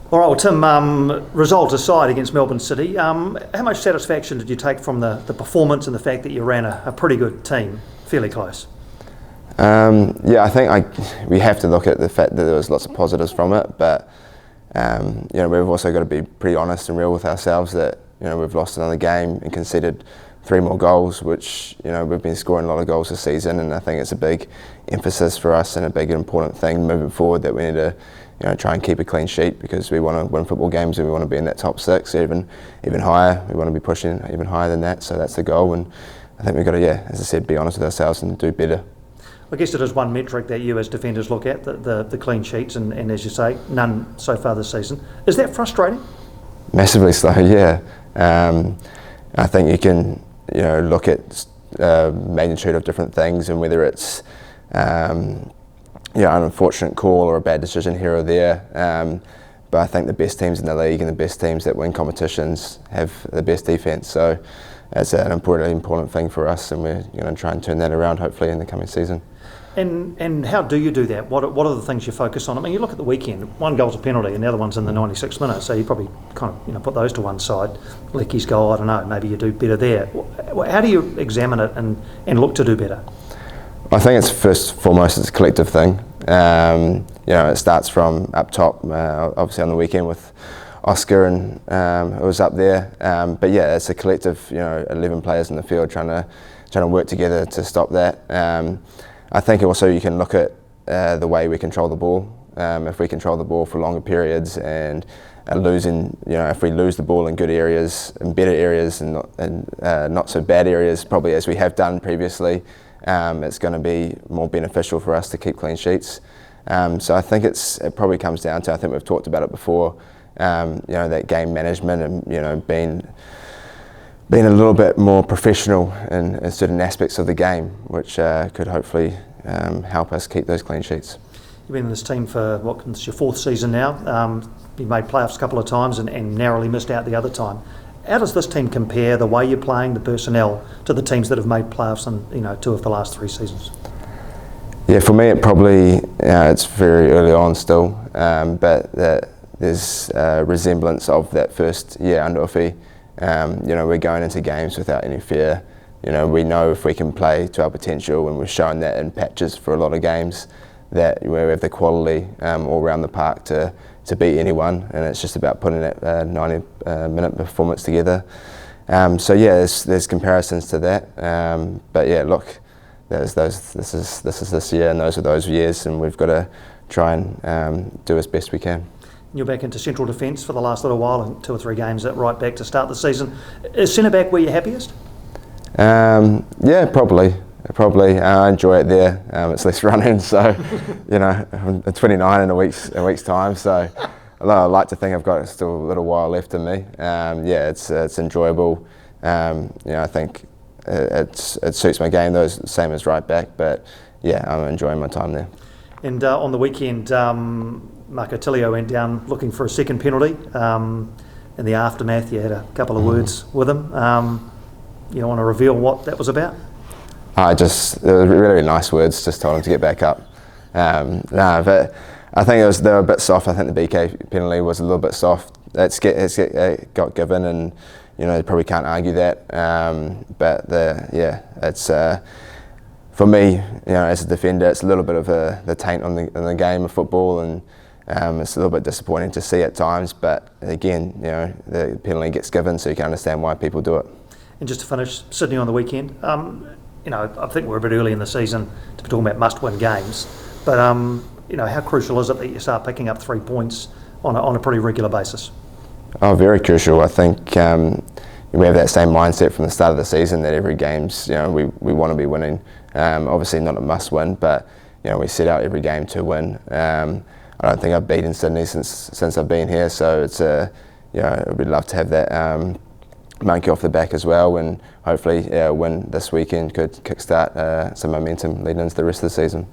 All right, well, Tim, result aside against Melbourne City, how much satisfaction did you take from the performance and the fact that you ran a pretty good team, fairly close? Yeah, I think we have to look at the fact that there was lots of positives from it, but we've also got to be pretty honest and real with ourselves that we've lost another game and conceded 3 more goals, which we've been scoring a lot of goals this season, and I think it's a big emphasis for us and a big important thing moving forward that we need to try and keep a clean sheet, because we want to win football games and we want to be in that top 6, even higher. We want to be pushing even higher than that, so that's the goal. And I think we've got to, as I said, be honest with ourselves and do better. I guess it is one metric that you as defenders look at, the clean sheets, and as you say, none so far this season. Is that frustrating? Massively so, yeah. I think you can look at magnitude of different things, and whether it's an unfortunate call or a bad decision here or there. But I think the best teams in the league and the best teams that win competitions have the best defence. So it's an important thing for us, and we're going to try and turn that around hopefully in the coming season. And how do you do that? What are the things you focus on? I mean, you look at the weekend, one goal's a penalty and the other one's in the 96 minutes, so you probably kind of put those to one side. Lecky's goal, I don't know, maybe you do better there. How do you examine it and look to do better? I think it's first and foremost it's a collective thing. It starts from up top, obviously on the weekend with Oscar and it was up there. But yeah, it's a collective, 11 players in the field trying to work together to stop that. I think also you can look at the way we control the ball. If we control the ball for longer periods and if we lose the ball in good areas, in better areas, and not so bad areas, probably as we have done previously, it's going to be more beneficial for us to keep clean sheets. So I think it probably comes down to, I think we've talked about it before, that game management and being a little bit more professional in certain aspects of the game, which could hopefully help us keep those clean sheets. You've been in this team for it's your 4th season now. You made playoffs a couple of times and narrowly missed out the other time. How does this team compare, the way you're playing, the personnel, to the teams that have made playoffs in 2 of the last 3 seasons? Yeah, for me it probably it's very early on still, but there's a resemblance of that first year under Uffy. We're going into games without any fear. We know if we can play to our potential, and we've shown that in patches for a lot of games, that we have the quality all around the park to beat anyone, and it's just about putting that 90-minute performance together. So yeah, there's comparisons to that. But yeah, look, this is this year, and those are those years, and we've got to try and do as best we can. You're back into central defence for the last little while, and 2 or 3 games right back to start the season. Is centre back where you're happiest? Yeah, probably. I enjoy it there. It's less running, so I'm 29 in a week's time, so although I like to think I've got still a little while left in me. It's enjoyable. I think it suits my game, though, same as right back, but yeah, I'm enjoying my time there. And on the weekend, Marco Tilio went down looking for a second penalty. In the aftermath, you had a couple of words with him. You want to reveal what that was about? They were really nice words, just told him to get back up. But I think they were a bit soft. I think the BK penalty was a little bit soft. It got given, and you probably can't argue that. But it's for me, as a defender, it's a little bit of the taint on the game of football, and it's a little bit disappointing to see at times. But again, the penalty gets given, so you can understand why people do it. And just to finish, Sydney on the weekend. I think we're a bit early in the season to be talking about must-win games, but how crucial is it that you start picking up 3 points on a pretty regular basis? Oh, very crucial. I think we have that same mindset from the start of the season that every game's we want to be winning. Obviously not a must-win, but we set out every game to win. I don't think I've beaten Sydney since I've been here, so it's we'd love to have that monkey off the back as well, and hopefully win this weekend could kickstart some momentum leading into the rest of the season.